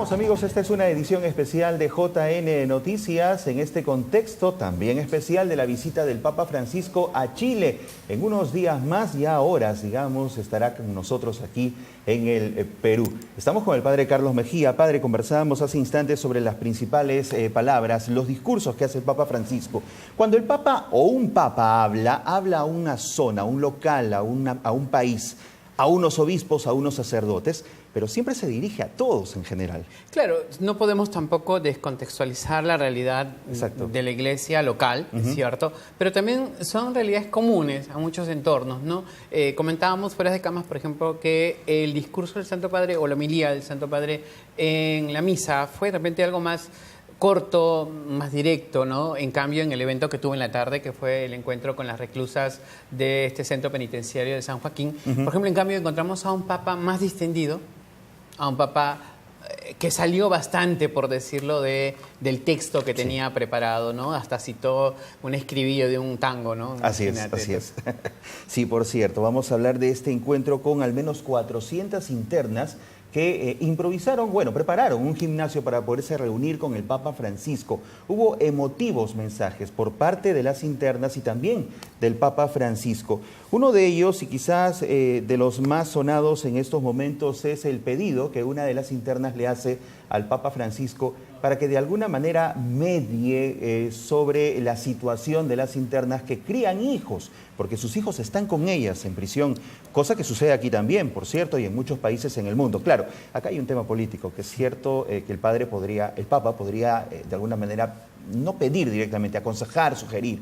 Amigos, esta es una edición especial de JN Noticias en este contexto también especial de la visita del Papa Francisco a Chile. En unos días más, ya horas, digamos, estará con nosotros aquí en el Perú. Estamos con el padre Carlos Mejía. Padre, conversábamos hace instantes sobre las principales palabras, los discursos que hace el Papa Francisco. Cuando el Papa o un Papa habla a una zona, a un local, a un país, a unos obispos, a unos sacerdotes, pero siempre se dirige a todos en general. Claro, no podemos tampoco descontextualizar la realidad de la iglesia local, es cierto, pero también son realidades comunes a muchos entornos, ¿no? Comentábamos fuera de camas, por ejemplo, que el discurso del Santo Padre o la homilía del Santo Padre en la misa fue de repente algo más corto, más directo, ¿no? En cambio, en el evento que tuve en la tarde, que fue el encuentro con las reclusas de este centro penitenciario de San Joaquín, por ejemplo, en cambio encontramos a un papa más distendido, a un papa que salió bastante, por decirlo, del texto que tenía preparado, ¿no? Hasta citó un escribillo de un tango, ¿no? Así es. Sí, por cierto, vamos a hablar de este encuentro con al menos 400 internas que improvisaron, prepararon un gimnasio para poderse reunir con el Papa Francisco. Hubo emotivos mensajes por parte de las internas y también del Papa Francisco. Uno de ellos, y quizás de los más sonados en estos momentos, es el pedido que una de las internas le hace al Papa Francisco para que de alguna manera medie sobre la situación de las internas que crían hijos, porque sus hijos están con ellas en prisión, cosa que sucede aquí también, por cierto, y en muchos países en el mundo. Claro, acá hay un tema político, que es cierto que el Papa podría de alguna manera no pedir directamente, aconsejar, sugerir,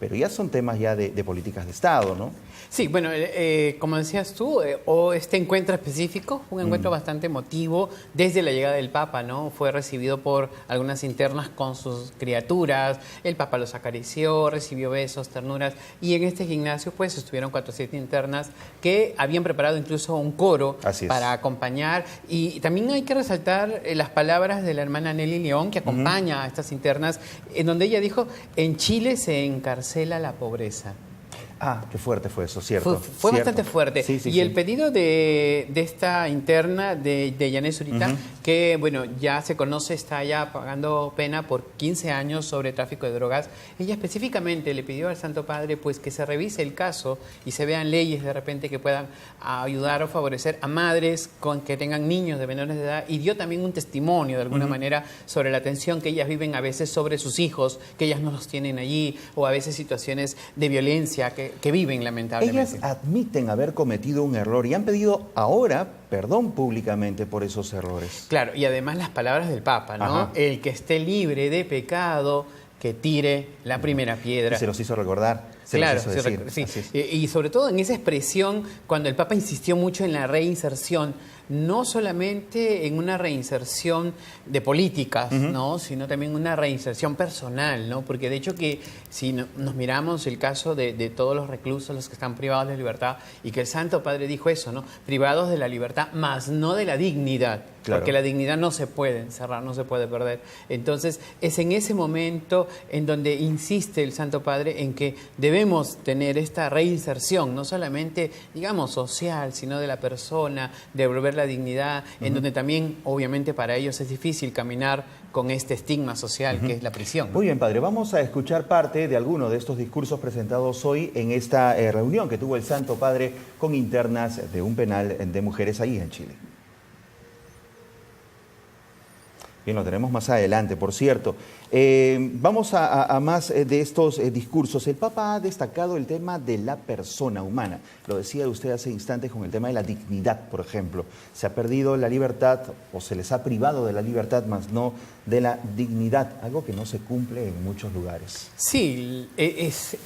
pero ya son temas ya de políticas de Estado, ¿no? Sí, bueno, como decías tú, o este encuentro específico, un encuentro bastante emotivo desde la llegada del Papa, ¿no? Fue recibido por algunas internas con sus criaturas, el Papa los acarició, recibió besos, ternuras, y en este gimnasio pues estuvieron 400 internas que habían preparado incluso un coro para acompañar, y también hay que resaltar las palabras de la hermana Nelly León, que acompaña a estas internas, en donde ella dijo: en Chile se encarcela la pobreza. Ah, qué fuerte fue eso, cierto. Fue bastante fuerte. Sí, el pedido de esta interna de Yané Zurita, que bueno, ya se conoce, está ya pagando pena por 15 años sobre tráfico de drogas, ella específicamente le pidió al Santo Padre pues que se revise el caso y se vean leyes de repente que puedan ayudar o favorecer a madres que tengan niños de menores de edad, y dio también un testimonio de alguna manera sobre la tensión que ellas viven a veces sobre sus hijos, que ellas no los tienen allí, o a veces situaciones de violencia que viven lamentablemente. Ellas admiten haber cometido un error y han pedido ahora perdón públicamente por esos errores. Claro, y además las palabras del Papa, ¿no? El que esté libre de pecado, que tire la primera piedra. Y se los hizo recordar. Claro, sí. Y sobre todo en esa expresión, cuando el Papa insistió mucho en la reinserción, no solamente en una reinserción de políticas, ¿no? Sino también una reinserción personal, ¿no? Porque de hecho que si nos miramos el caso de todos los reclusos, los que están privados de libertad, y que el Santo Padre dijo eso, ¿no? Privados de la libertad, más no de la dignidad. Claro. Porque la dignidad no se puede encerrar, no se puede perder. Entonces, es en ese momento en donde insiste el Santo Padre en que debemos tener esta reinserción, no solamente, digamos, social, sino de la persona, devolver la dignidad, en donde también, obviamente, para ellos es difícil caminar con este estigma social que es la prisión. Muy bien, padre, vamos a escuchar parte de alguno de estos discursos presentados hoy en esta reunión que tuvo el Santo Padre con internas de un penal de mujeres ahí en Chile. Bien, lo tenemos más adelante, por cierto. Vamos a más de estos discursos. El Papa ha destacado el tema de la persona humana. Lo decía usted hace instantes con el tema de la dignidad, por ejemplo. Se ha perdido la libertad o se les ha privado de la libertad, más no de la dignidad, algo que no se cumple en muchos lugares. Sí, es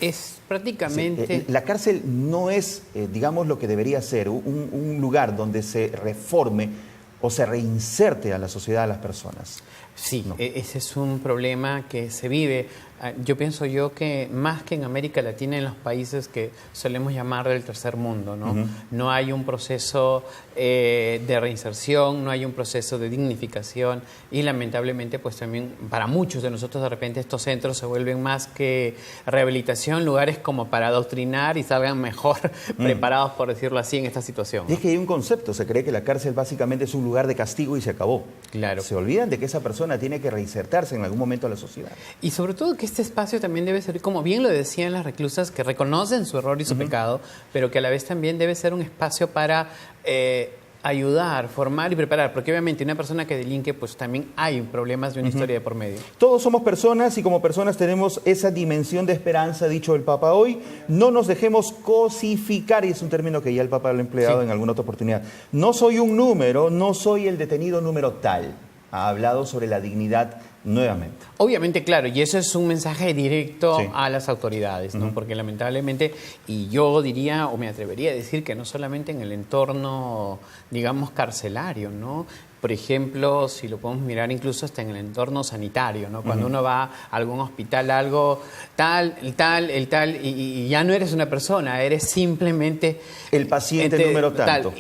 prácticamente... Sí, la cárcel no es, digamos, lo que debería ser, un lugar donde se reforme o se reinserte a la sociedad, a las personas. Sí, No. Ese es un problema que se vive. Yo pienso que más que en América Latina, en los países que solemos llamar del tercer mundo, ¿no? No hay un proceso de reinserción, no hay un proceso de dignificación y lamentablemente pues también para muchos de nosotros de repente estos centros se vuelven más que rehabilitación, lugares como para adoctrinar y salgan mejor preparados, por decirlo así, en esta situación, ¿no? Y es que hay un concepto, se cree que la cárcel básicamente es un lugar de castigo y se acabó. Claro. Se olvidan de que esa persona tiene que reinsertarse en algún momento a la sociedad. Y sobre todo que este espacio también debe ser, como bien lo decían las reclusas, que reconocen su error y su pecado, pero que a la vez también debe ser un espacio para ayudar, formar y preparar, porque obviamente una persona que delinque, pues también hay problemas de una historia de por medio. Todos somos personas y como personas tenemos esa dimensión de esperanza, ha dicho el Papa hoy. No nos dejemos cosificar, y es un término que ya el Papa lo ha empleado en alguna otra oportunidad. No soy un número, no soy el detenido número tal. Ha hablado sobre la dignidad nuevamente. Obviamente, claro, y eso es un mensaje directo Sí. a las autoridades, ¿no? Porque lamentablemente, y yo diría, o me atrevería a decir que no solamente en el entorno, digamos, carcelario, ¿no? Por ejemplo, si lo podemos mirar incluso hasta en el entorno sanitario, ¿no? Cuando uno va a algún hospital, algo tal, y ya no eres una persona, eres simplemente... El paciente número tanto.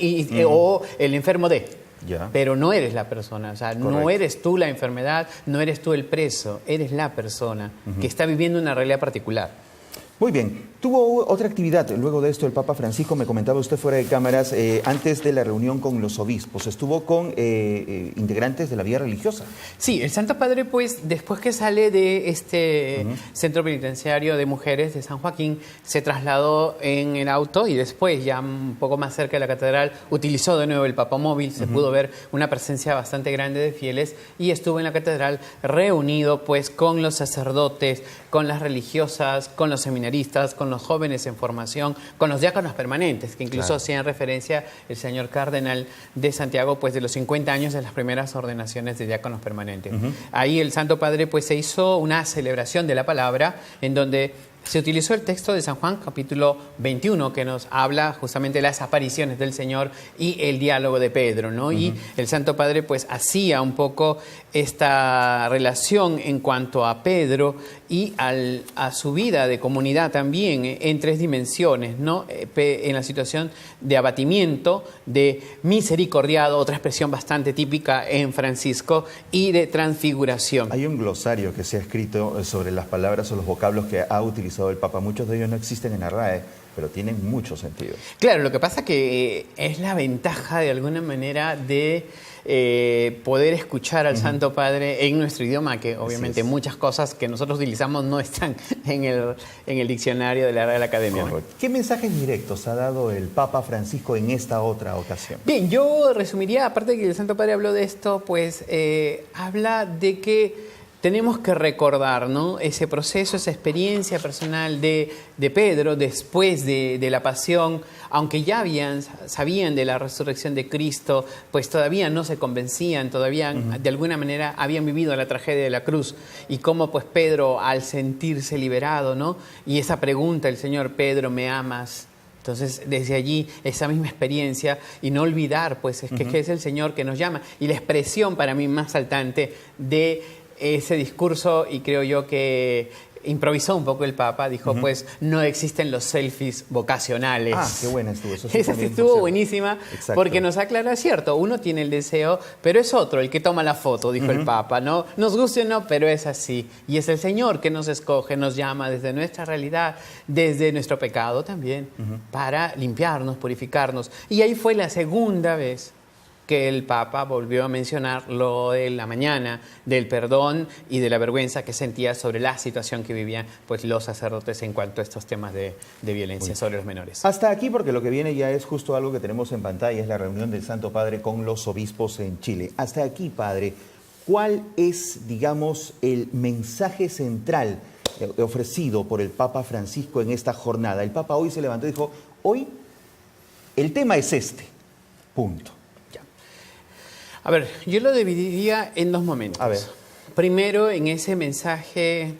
O el enfermo de... Ya. Pero no eres la persona, o sea, no Correcto. eres tú la enfermedad, no eres tú el preso, eres la persona que está viviendo una realidad particular. Muy bien. Tuvo otra actividad. Luego de esto, el Papa Francisco, me comentaba usted fuera de cámaras, antes de la reunión con los obispos, estuvo con integrantes de la vida religiosa. Sí, el Santo Padre, pues, después que sale de este centro penitenciario de mujeres de San Joaquín, se trasladó en el auto y después, ya un poco más cerca de la catedral, utilizó de nuevo el papamóvil, se pudo ver una presencia bastante grande de fieles y estuvo en la catedral reunido, pues, con los sacerdotes, con las religiosas, con los seminaristas, con los jóvenes en formación, con los diáconos permanentes, que incluso hacían referencia el señor cardenal de Santiago, pues de los 50 años de las primeras ordenaciones de diáconos permanentes. Ahí el Santo Padre pues se hizo una celebración de la palabra en donde se utilizó el texto de San Juan, capítulo 21, que nos habla justamente de las apariciones del Señor y el diálogo de Pedro, ¿no? Y el Santo Padre pues hacía un poco esta relación en cuanto a Pedro y a su vida de comunidad también en tres dimensiones, ¿no? En la situación de abatimiento, de misericordiado, otra expresión bastante típica en Francisco, y de transfiguración. Hay un glosario que se ha escrito sobre las palabras o los vocablos que ha utilizado el Papa. Muchos de ellos no existen en la RAE, pero tienen mucho sentido. Claro, lo que pasa que es la ventaja de alguna manera de poder escuchar al Santo Padre en nuestro idioma, que obviamente muchas cosas que nosotros utilizamos no están en el diccionario de la Real Academia. Correcto. ¿Qué mensajes directos ha dado el Papa Francisco en esta otra ocasión? Bien, yo resumiría, aparte de que el Santo Padre habló de esto, pues habla de que tenemos que recordar, ¿no?, ese proceso, esa experiencia personal de Pedro después de la pasión. Aunque ya sabían de la resurrección de Cristo, pues todavía no se convencían, todavía de alguna manera habían vivido la tragedia de la cruz. Y cómo pues Pedro, al sentirse liberado, ¿no?, y esa pregunta, el Señor, Pedro, ¿me amas? Entonces, desde allí, esa misma experiencia, y no olvidar, pues, es que es el Señor que nos llama. Y la expresión para mí más saltante de ese discurso, y creo yo que improvisó un poco el Papa, dijo, pues, no existen los selfies vocacionales. Ah, qué buena estuvo. Eso sí Esa sí también estuvo funciona. buenísima, Exacto. porque nos aclara, cierto, uno tiene el deseo, pero es otro el que toma la foto, dijo el Papa, ¿no? Nos guste o no, pero es así. Y es el Señor que nos escoge, nos llama desde nuestra realidad, desde nuestro pecado también, para limpiarnos, purificarnos. Y ahí fue la segunda vez que el Papa volvió a mencionar lo de la mañana, del perdón y de la vergüenza que sentía sobre la situación que vivían pues, los sacerdotes en cuanto a estos temas de violencia sobre los menores. Hasta aquí, porque lo que viene ya es justo algo que tenemos en pantalla, es la reunión del Santo Padre con los obispos en Chile. Hasta aquí, Padre, ¿cuál es, digamos, el mensaje central ofrecido por el Papa Francisco en esta jornada? El Papa hoy se levantó y dijo, hoy el tema es este, punto. A ver, yo lo dividiría en dos momentos. A ver. Primero, en ese mensaje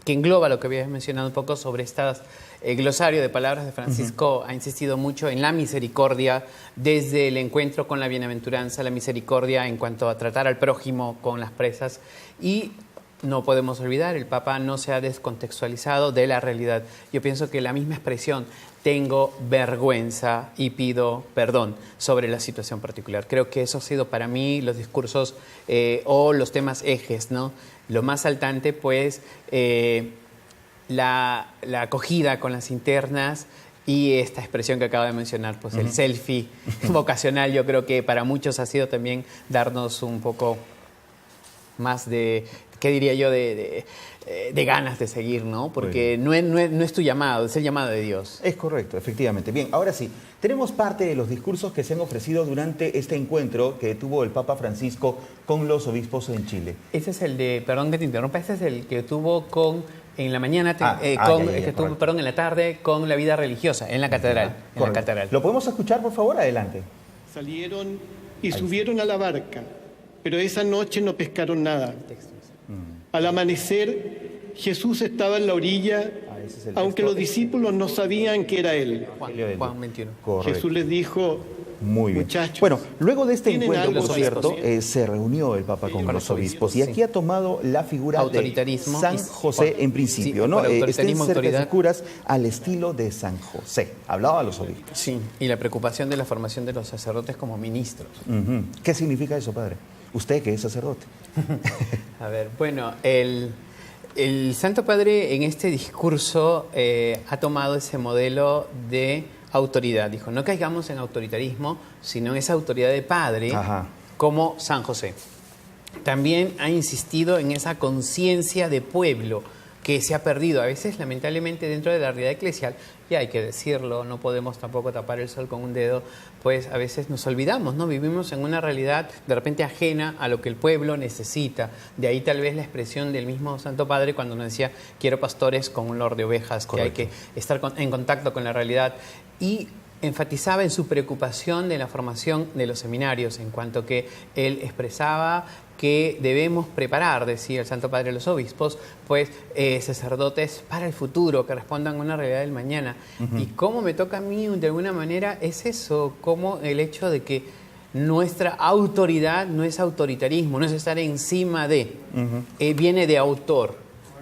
que engloba lo que habías mencionado un poco sobre estas glosario de palabras de Francisco, ha insistido mucho en la misericordia, desde el encuentro con la bienaventuranza, la misericordia en cuanto a tratar al prójimo con las presas. Y no podemos olvidar, el Papa no se ha descontextualizado de la realidad. Yo pienso que la misma expresión, tengo vergüenza y pido perdón, sobre la situación particular. Creo que eso ha sido para mí los discursos o los temas ejes, ¿no? Lo más saltante, pues, la acogida con las internas y esta expresión que acabo de mencionar, pues el selfie vocacional, yo creo que para muchos ha sido también darnos un poco más de, ¿qué diría yo?, de ganas de seguir, ¿no? Porque no es tu llamado, es el llamado de Dios. Es correcto, efectivamente. Bien, ahora sí, tenemos parte de los discursos que se han ofrecido durante este encuentro que tuvo el Papa Francisco con los obispos en Chile. Ese es el de, perdón que te interrumpa, ese es el que tuvo en la mañana, en la tarde, con la vida religiosa, en la catedral. En la catedral. ¿Lo podemos escuchar, por favor? Adelante. Salieron y subieron a la barca, pero esa noche no pescaron nada. Al amanecer, Jesús estaba en la orilla, aunque los discípulos no sabían que era Él. Juan 21. Correcto. Jesús les dijo, muy bien. muchachos, bueno, luego de este ¿tienen encuentro, algo por cierto, se reunió el Papa con los obispos y aquí ha tomado la figura de San José en principio, ¿no? Estén cerca de curas al estilo de San José. Hablaba a los obispos. Sí, y la preocupación de la formación de los sacerdotes como ministros. ¿Qué significa eso, padre? Usted que es sacerdote. A ver, bueno, el Santo Padre en este discurso ha tomado ese modelo de autoridad. Dijo, no caigamos en autoritarismo, sino en esa autoridad de padre, como San José. También ha insistido en esa conciencia de pueblo que se ha perdido a veces, lamentablemente, dentro de la realidad eclesial. Y hay que decirlo, no podemos tampoco tapar el sol con un dedo, pues a veces nos olvidamos, ¿no? Vivimos en una realidad de repente ajena a lo que el pueblo necesita. De ahí tal vez la expresión del mismo Santo Padre cuando nos decía, quiero pastores con un lord de ovejas, correcto, que hay que estar en contacto con la realidad. Y enfatizaba en su preocupación de la formación de los seminarios, en cuanto que él expresaba que debemos preparar, decía el Santo Padre, los obispos, pues sacerdotes para el futuro, que respondan a una realidad del mañana. Y cómo me toca a mí, de alguna manera, es eso, como el hecho de que nuestra autoridad no es autoritarismo, no es estar encima de, viene de autor,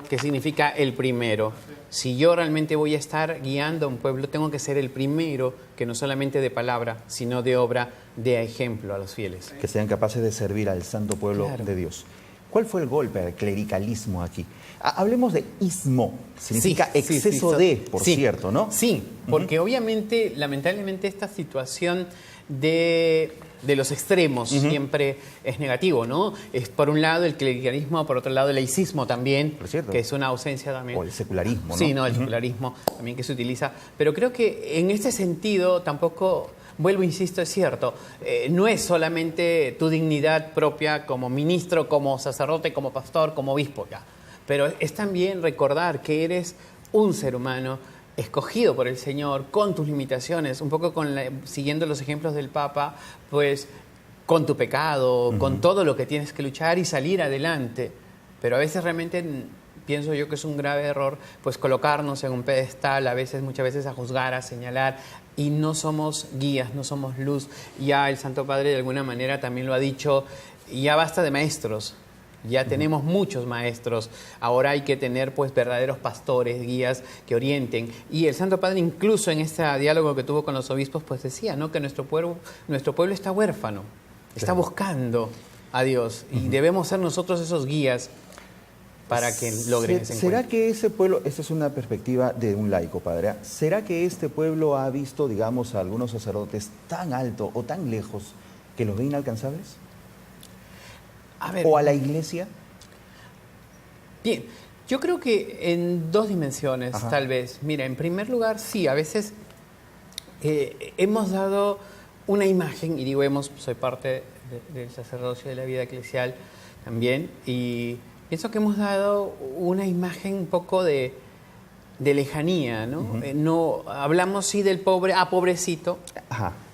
que significa el primero. Si yo realmente voy a estar guiando a un pueblo, tengo que ser el primero, que no solamente de palabra, sino de obra, de ejemplo a los fieles. Que sean capaces de servir al santo pueblo de Dios. ¿Cuál fue el golpe al clericalismo aquí? Hablemos de ismo, significa exceso de, por cierto, ¿no? Sí, porque obviamente, lamentablemente, esta situación de los extremos siempre es negativo, ¿no? Es por un lado el clericalismo, por otro lado el laicismo también, que es una ausencia también. O el secularismo, ¿no? Sí, no, el secularismo también que se utiliza. Pero creo que en este sentido tampoco, vuelvo, insisto, es cierto, no es solamente tu dignidad propia como ministro, como sacerdote, como pastor, como obispo, ya. Pero es también recordar que eres un ser humano escogido por el Señor, con tus limitaciones, un poco siguiendo los ejemplos del Papa, pues con tu pecado, con todo lo que tienes que luchar y salir adelante. Pero a veces realmente pienso yo que es un grave error, pues colocarnos en un pedestal, muchas veces a juzgar, a señalar, y no somos guías, no somos luz. Ya el Santo Padre de alguna manera también lo ha dicho, ya basta de maestros. Ya tenemos muchos maestros, ahora hay que tener pues verdaderos pastores, guías que orienten. Y el Santo Padre incluso en este diálogo que tuvo con los obispos pues decía, ¿no?, que nuestro pueblo está huérfano, está buscando a Dios y debemos ser nosotros esos guías para que logren ese encuentro. ¿Será que ese pueblo, esta es una perspectiva de un laico, padre, ¿será que este pueblo ha visto, digamos, a algunos sacerdotes tan alto o tan lejos que los ve inalcanzables? A ver, ¿O a la iglesia? Bien, yo creo que en dos dimensiones, tal vez. Mira, en primer lugar, sí, a veces hemos dado una imagen, y digo soy parte del sacerdocio de la vida eclesial también, y pienso que hemos dado una imagen un poco de lejanía, ¿no? No hablamos, sí, del pobre, pobrecito,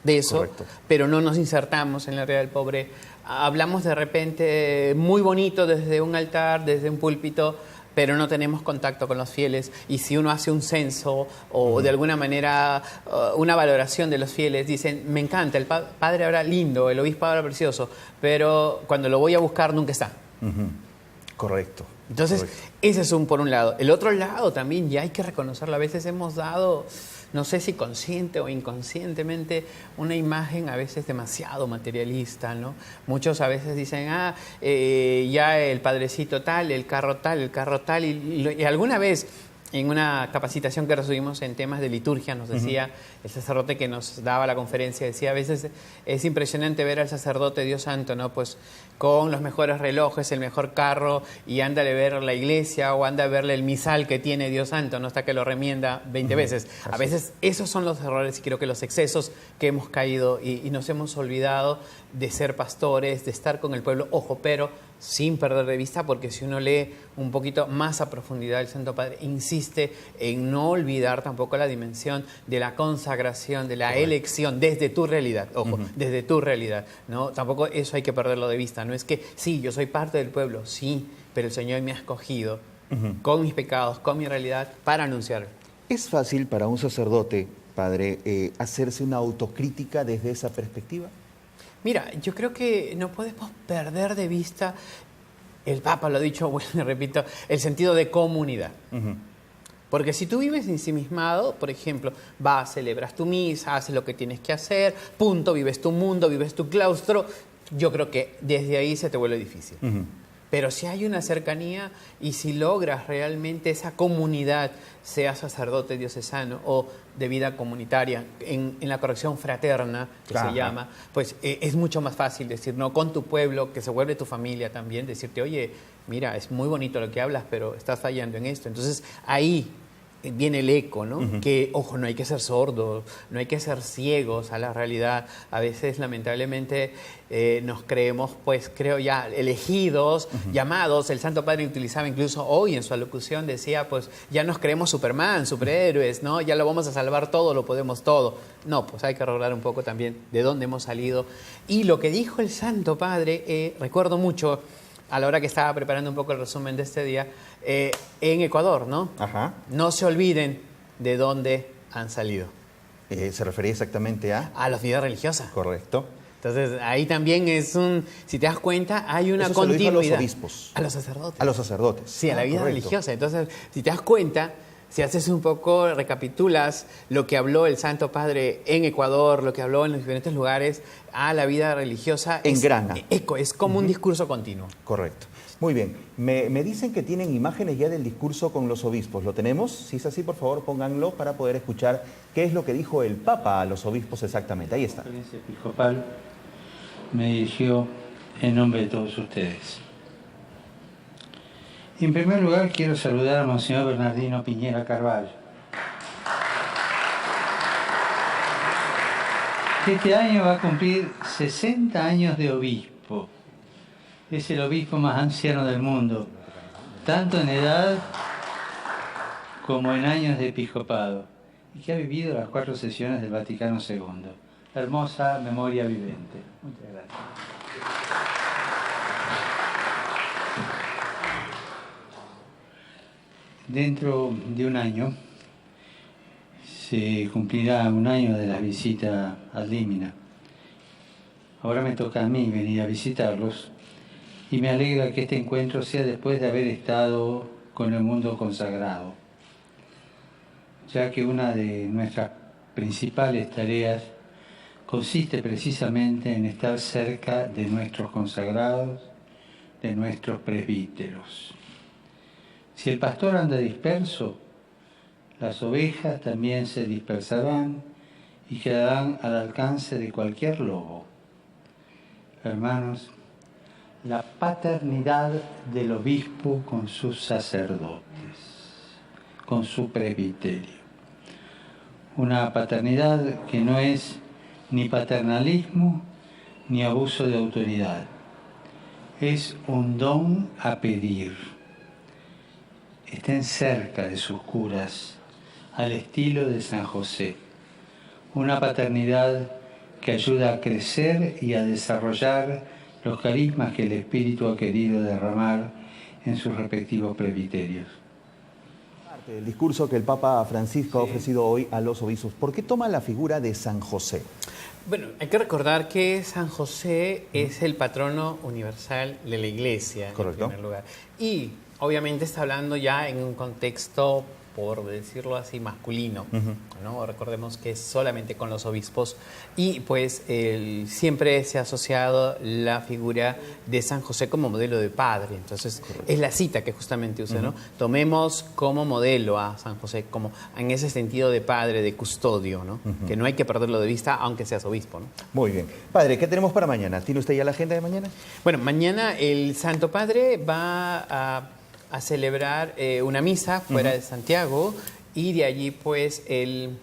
de eso, correcto, pero no nos insertamos en la realidad del pobre. Hablamos de repente muy bonito desde un altar, desde un púlpito, pero no tenemos contacto con los fieles. Y si uno hace un censo o de alguna manera una valoración de los fieles, dicen, me encanta, el padre ahora lindo, el obispo ahora precioso, pero cuando lo voy a buscar nunca está. Correcto. Entonces, ese es por un lado. El otro lado también, ya hay que reconocerlo, a veces hemos dado, no sé si consciente o inconscientemente, una imagen a veces demasiado materialista, ¿no? Muchos a veces dicen, ya el padrecito tal, el carro tal, y alguna vez en una capacitación que recibimos en temas de liturgia nos decía el sacerdote que nos daba la conferencia, decía, a veces es impresionante ver al sacerdote Dios santo, ¿no? Pues con los mejores relojes, el mejor carro, y ándale a ver la iglesia o anda a verle el misal que tiene Dios santo, ¿no? Hasta que lo remienda 20 veces. A veces esos son los errores y creo que los excesos que hemos caído y nos hemos olvidado de ser pastores, de estar con el pueblo, ojo, pero sin perder de vista, porque si uno lee un poquito más a profundidad, el Santo Padre insiste en no olvidar tampoco la dimensión de la consagración, de la elección desde tu realidad, ojo, desde tu realidad, ¿no? Tampoco eso hay que perderlo de vista, no es que, sí, yo soy parte del pueblo, sí, pero el Señor me ha escogido con mis pecados, con mi realidad, para anunciar. ¿Es fácil para un sacerdote, padre, hacerse una autocrítica desde esa perspectiva? Mira, yo creo que no podemos perder de vista, el Papa lo ha dicho, bueno, repito, el sentido de comunidad. Porque si tú vives ensimismado, por ejemplo, vas, celebras tu misa, haces lo que tienes que hacer, punto, vives tu mundo, vives tu claustro, yo creo que desde ahí se te vuelve difícil. Pero si hay una cercanía y si logras realmente esa comunidad, sea sacerdote diocesano o de vida comunitaria, en la corrección fraterna, que se llama, pues es mucho más fácil decir, no, con tu pueblo, que se vuelve tu familia también, decirte, oye, mira, es muy bonito lo que hablas, pero estás fallando en esto. Entonces, ahí viene el eco, ¿no? Que, ojo, no hay que ser sordos, no hay que ser ciegos a la realidad. A veces, lamentablemente, nos creemos, pues, creo ya, elegidos, llamados. El Santo Padre utilizaba incluso hoy en su alocución, decía, pues, ya nos creemos Superman, superhéroes, ¿no? Ya lo vamos a salvar todo, lo podemos todo. No, pues hay que recordar un poco también de dónde hemos salido. Y lo que dijo el Santo Padre, recuerdo mucho, a la hora que estaba preparando un poco el resumen de este día, en Ecuador, ¿no? No se olviden de dónde han salido. ¿Se refería exactamente a? A la vida religiosa. Correcto. Entonces, ahí también si te das cuenta, hay una Eso continuidad. Se lo dijo a los obispos. A los sacerdotes. A los sacerdotes. Sí, a la vida religiosa. Entonces, si te das cuenta, si haces un poco, recapitulas lo que habló el Santo Padre en Ecuador, lo que habló en los diferentes lugares, a la vida religiosa. Engrana. Es como un discurso continuo. Correcto. Muy bien. Me dicen que tienen imágenes ya del discurso con los obispos. ¿Lo tenemos? Si es así, por favor, pónganlo para poder escuchar qué es lo que dijo el Papa a los obispos exactamente. Ahí está. La Conferencia Episcopal me dirigió en nombre de todos ustedes. En primer lugar, quiero saludar a Monseñor Bernardino Piñera Carvalho, que este año va a cumplir 60 años de obispo. Es el obispo más anciano del mundo, tanto en edad como en años de episcopado, y que ha vivido las 4 sesiones del Vaticano II. Hermosa memoria vivente. Muchas gracias. Dentro de un año se cumplirá un año de la visita al Límina. Ahora me toca a mí venir a visitarlos y me alegra que este encuentro sea después de haber estado con el mundo consagrado, ya que una de nuestras principales tareas consiste precisamente en estar cerca de nuestros consagrados, de nuestros presbíteros. Si el pastor anda disperso, las ovejas también se dispersarán y quedarán al alcance de cualquier lobo. Hermanos, la paternidad del obispo con sus sacerdotes, con su presbiterio. Una paternidad que no es ni paternalismo ni abuso de autoridad. Es un don a pedir. Estén cerca de sus curas, al estilo de San José. Una paternidad que ayuda a crecer y a desarrollar los carismas que el Espíritu ha querido derramar en sus respectivos presbiterios. El discurso que el Papa Francisco ha ofrecido hoy a los obispos, ¿por qué toma la figura de San José? Bueno, hay que recordar que San José es el patrono universal de la Iglesia, correcto, en primer lugar. Y obviamente está hablando ya en un contexto, por decirlo así, masculino, ¿no? Recordemos que es solamente con los obispos y pues siempre se ha asociado la figura de San José como modelo de padre. Entonces es la cita que justamente usa, ¿no? Tomemos como modelo a San José, como en ese sentido de padre, de custodio, ¿no? Que no hay que perderlo de vista aunque seas obispo, ¿no? Muy bien. Padre, ¿qué tenemos para mañana? ¿Tiene usted ya la agenda de mañana? Bueno, mañana el Santo Padre va a celebrar una misa fuera de Santiago y de allí pues él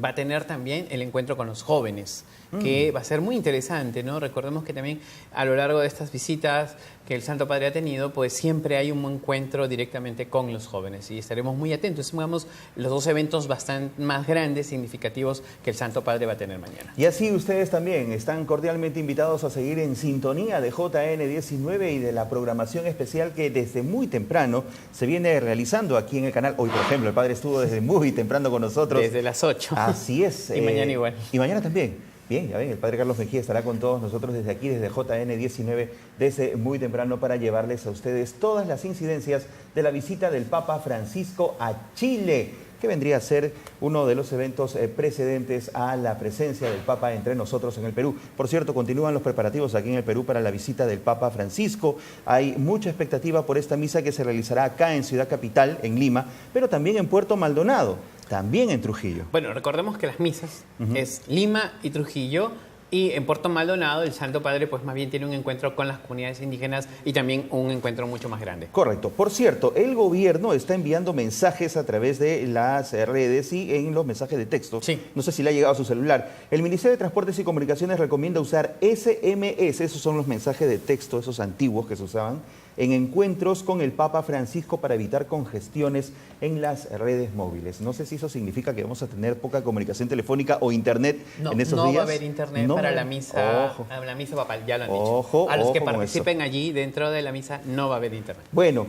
va a tener también el encuentro con los jóvenes, que va a ser muy interesante, ¿no? Recordemos que también a lo largo de estas visitas que el Santo Padre ha tenido, pues siempre hay un encuentro directamente con los jóvenes y estaremos muy atentos. Digamos, los dos eventos bastante más grandes, significativos que el Santo Padre va a tener mañana. Y así ustedes también están cordialmente invitados a seguir en sintonía de JN19 y de la programación especial que desde muy temprano se viene realizando aquí en el canal. Hoy, por ejemplo, el Padre estuvo desde muy temprano con nosotros. Desde las 8. Así es. Y mañana igual. Y mañana también. Bien, ya ven, el Padre Carlos Mejía estará con todos nosotros desde aquí, desde JN19, desde muy temprano para llevarles a ustedes todas las incidencias de la visita del Papa Francisco a Chile, que vendría a ser uno de los eventos precedentes a la presencia del Papa entre nosotros en el Perú. Por cierto, continúan los preparativos aquí en el Perú para la visita del Papa Francisco. Hay mucha expectativa por esta misa que se realizará acá en Ciudad Capital, en Lima, pero también en Puerto Maldonado, también en Trujillo. Bueno, recordemos que las misas es Lima y Trujillo, y en Puerto Maldonado el Santo Padre pues más bien tiene un encuentro con las comunidades indígenas y también un encuentro mucho más grande. Correcto. Por cierto, el gobierno está enviando mensajes a través de las redes y en los mensajes de texto. Sí. No sé si le ha llegado a su celular. El Ministerio de Transportes y Comunicaciones recomienda usar SMS, esos son los mensajes de texto, esos antiguos que se usaban, en encuentros con el Papa Francisco para evitar congestiones en las redes móviles. No sé si eso significa que vamos a tener poca comunicación telefónica o internet en esos días. No va a haber internet para la misa papal, ya lo han dicho. A los que participen allí dentro de la misa no va a haber internet. Bueno,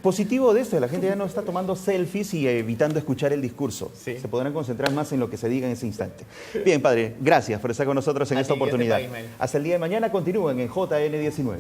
positivo de esto, la gente ya no está tomando selfies y evitando escuchar el discurso. Sí. Se podrán concentrar más en lo que se diga en ese instante. Bien, Padre, gracias por estar con nosotros en esta oportunidad. Hasta el día de mañana continúen en JN19.